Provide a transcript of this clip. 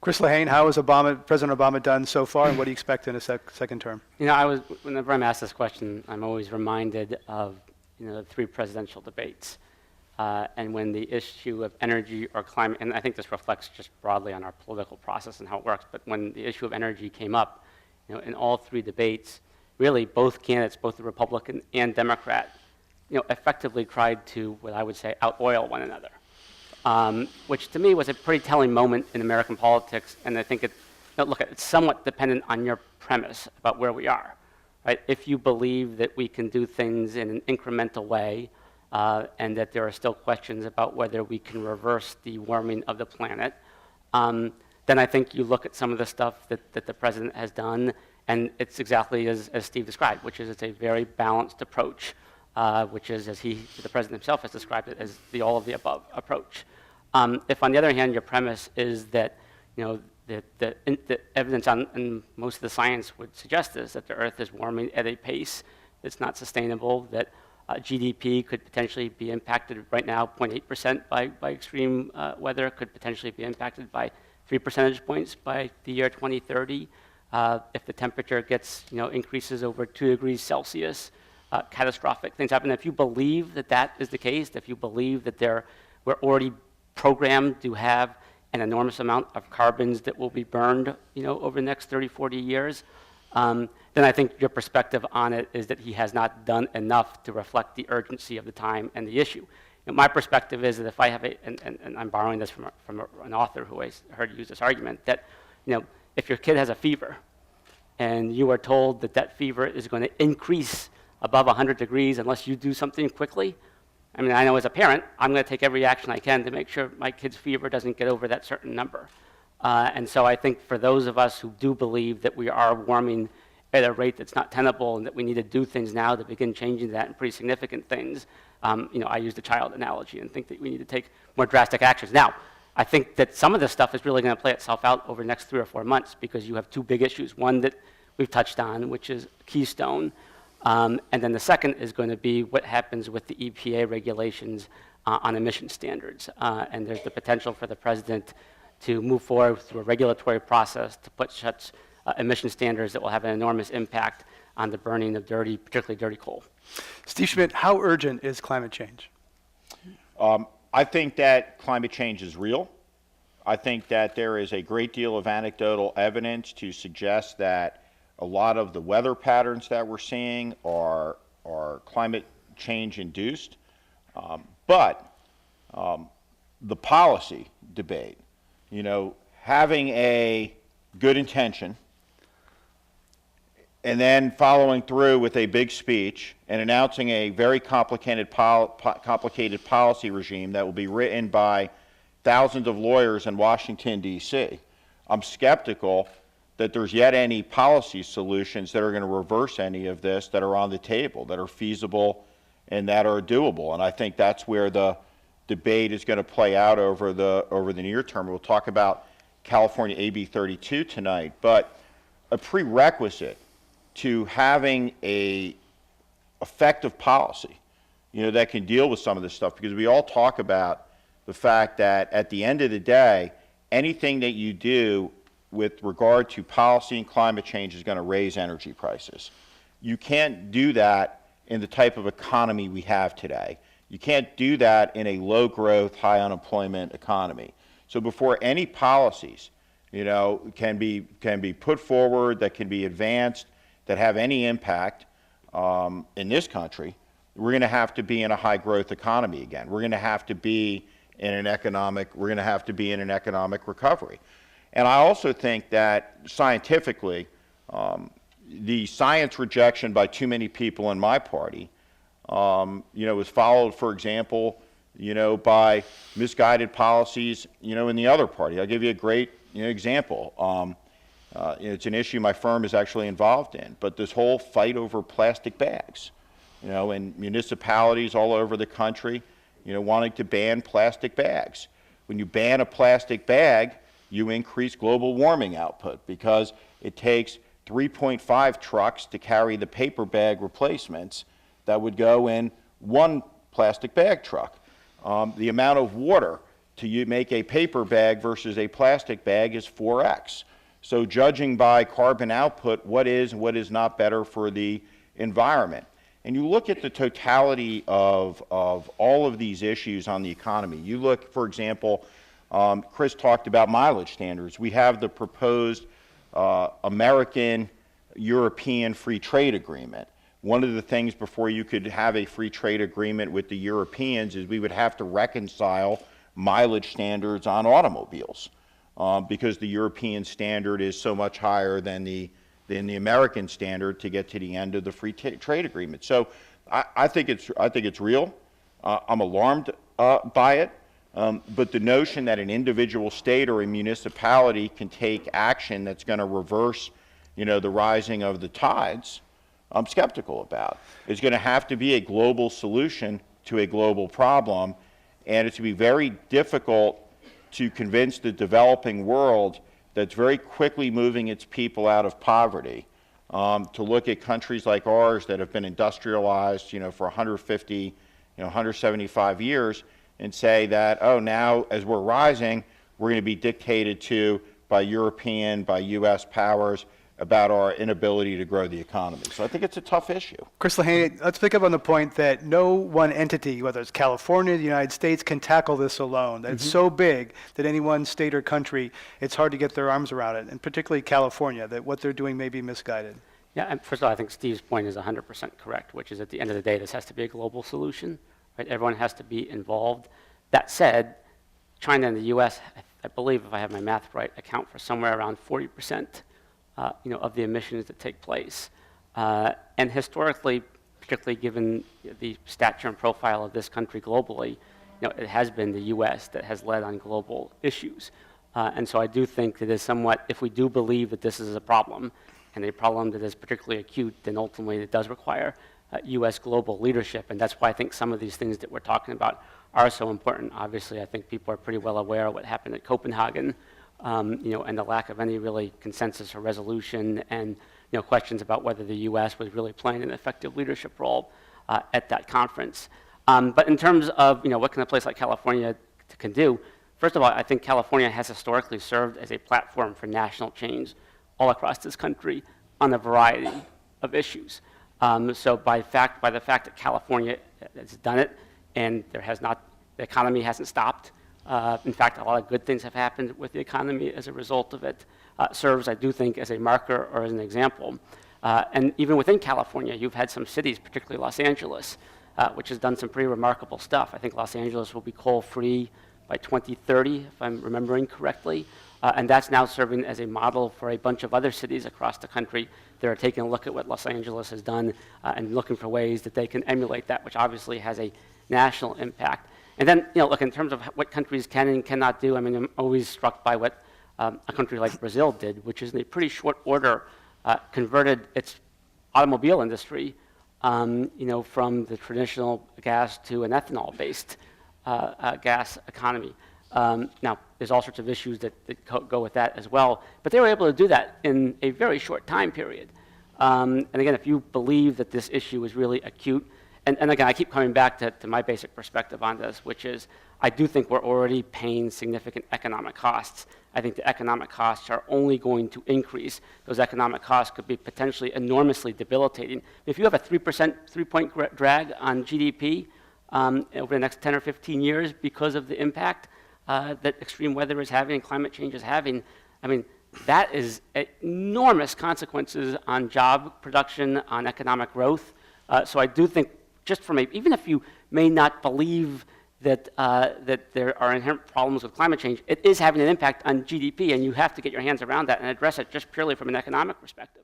Chris Lehane, how has President Obama done so far, and what do you expect in a second term? You know, whenever I'm asked this question, I'm always reminded of, the 3 presidential debates. And when the issue of energy or climate, and I think this reflects just broadly on our political process and how it works, but when the issue of energy came up, in all 3 debates, really both candidates, both the Republican and Democrat, effectively tried to, what I would say, out-oil one another, which to me was a pretty telling moment in American politics. And I think it's somewhat dependent on your premise about where we are, right? If you believe that we can do things in an incremental way, and that there are still questions about whether we can reverse the warming of the planet, then I think you look at some of the stuff that the president has done, and it's exactly as Steve described, which is it's a very balanced approach, which is, as the president himself has described it, as the all-of-the-above approach. If, on the other hand, your premise is that, the evidence and most of the science would suggest this, that the Earth is warming at a pace that's not sustainable, that GDP could potentially be impacted right now 0.8% by extreme weather, could potentially be impacted by 3 percentage points by the year 2030. If the temperature gets, increases over 2 degrees Celsius, catastrophic things happen. If you believe that that is the case, if you believe that we're already programmed to have an enormous amount of carbons that will be burned, over the next 30, 40 years, then I think your perspective on it is that he has not done enough to reflect the urgency of the time and the issue. My perspective is that if I have and I'm borrowing this from an author who I heard use this argument, that if your kid has a fever and you are told that fever is going to increase above 100 degrees unless you do something quickly, I mean, I know as a parent, I'm going to take every action I can to make sure my kid's fever doesn't get over that certain number. And so I think for those of us who do believe that we are warming at a rate that's not tenable and that we need to do things now to begin changing that in pretty significant things, I use the child analogy and think that we need to take more drastic actions. Now, I think that some of this stuff is really going to play itself out over the next 3 or 4 months because you have 2 big issues. One that we've touched on, which is Keystone, and then the second is going to be what happens with the EPA regulations on emission standards. And there's the potential for the president to move forward through a regulatory process to put such emission standards that will have an enormous impact on the burning of particularly dirty coal. Steve Schmidt, how urgent is climate change? I think that climate change is real. I think that there is a great deal of anecdotal evidence to suggest that a lot of the weather patterns that we're seeing are climate change induced. But the policy debate, having a good intention and then following through with a big speech and announcing a very complicated policy regime that will be written by thousands of lawyers in Washington, D.C. I'm skeptical that there's yet any policy solutions that are going to reverse any of this that are on the table, that are feasible and that are doable. And I think that's where the debate is going to play out over the near term. We'll talk about California AB 32 tonight, but a prerequisite to having a effective policy, that can deal with some of this stuff, because we all talk about the fact that at the end of the day, anything that you do with regard to policy and climate change is going to raise energy prices. You can't do that in the type of economy we have today. You can't do that in a low-growth, high-unemployment economy. So before any policies, can be put forward, that can be advanced, that have any impact in this country, we're going to have to be in a high-growth economy again. We're going to have to be in an economic recovery. And I also think that scientifically, the science rejection by too many people in my party, was followed, for example, by misguided policies, in the other party. I'll give you a great example. It's an issue my firm is actually involved in, but this whole fight over plastic bags, in municipalities all over the country, wanting to ban plastic bags. When you ban a plastic bag, you increase global warming output because it takes 3.5 trucks to carry the paper bag replacements that would go in one plastic bag truck. The amount of water make a paper bag versus a plastic bag is 4x. So judging by carbon output, what is and what is not better for the environment. And you look at the totality of all of these issues on the economy. You look, for example, Chris talked about mileage standards. We have the proposed American-European free trade agreement. One of the things before you could have a free trade agreement with the Europeans is we would have to reconcile mileage standards on automobiles because the European standard is so much higher than the American standard to get to the end of the free trade agreement. So I think it's real. I'm alarmed by it. But the notion that an individual state or a municipality can take action that's going to reverse, the rising of the tides, I'm skeptical about. It's going to have to be a global solution to a global problem, and it's going to be very difficult to convince the developing world that's very quickly moving its people out of poverty to look at countries like ours that have been industrialized, for 150, 175 years, and say that, oh, now as we're rising, we're going to be dictated to by European, by U.S. powers about our inability to grow the economy. So I think it's a tough issue. Chris Lehane, let's pick up on the point that no one entity, whether it's California, the United States, can tackle this alone. That it's so big that any one state or country, it's hard to get their arms around it, and particularly California, that what they're doing may be misguided. Yeah, and first of all, I think Steve's point is 100% correct, which is at the end of the day, this has to be a global solution, right? Everyone has to be involved. That said, China and the U.S., I believe, if I have my math right, account for somewhere around 40%. Of the emissions that take place. And historically, particularly given the stature and profile of this country globally, it has been the U.S. that has led on global issues. And so I do think that is somewhat, if we do believe that this is a problem, and a problem that is particularly acute, then ultimately it does require U.S. global leadership. And that's why I think some of these things that we're talking about are so important. Obviously, I think people are pretty well aware of what happened at Copenhagen, and the lack of any really consensus or resolution, and questions about whether the U.S. was really playing an effective leadership role at that conference. But in terms of what can a place like California can do, first of all, I think California has historically served as a platform for national change all across this country on a variety of issues. So by the fact that California has done it, and the economy hasn't stopped. In fact, a lot of good things have happened with the economy as a result of it. Serves, I do think, as a marker or as an example. And even within California, you've had some cities, particularly Los Angeles, which has done some pretty remarkable stuff. I think Los Angeles will be coal-free by 2030, if I'm remembering correctly. And that's now serving as a model for a bunch of other cities across the country that are taking a look at what Los Angeles has done and looking for ways that they can emulate that, which obviously has a national impact. And then, look, in terms of what countries can and cannot do, I'm always struck by what a country like Brazil did, which is in a pretty short order converted its automobile industry, from the traditional gas to an ethanol-based gas economy. Now, there's all sorts of issues that go with that as well, but they were able to do that in a very short time period. And again, if you believe that this issue is really acute, and again, I keep coming back to my basic perspective on this, which is I do think we're already paying significant economic costs. I think the economic costs are only going to increase. Those economic costs could be potentially enormously debilitating. If you have a 3-point drag on GDP over the next 10 or 15 years because of the impact that extreme weather is having and climate change is having, that is enormous consequences on job production, on economic growth. So I do think, just from even if you may not believe that there are inherent problems with climate change, it is having an impact on GDP, and you have to get your hands around that and address it just purely from an economic perspective.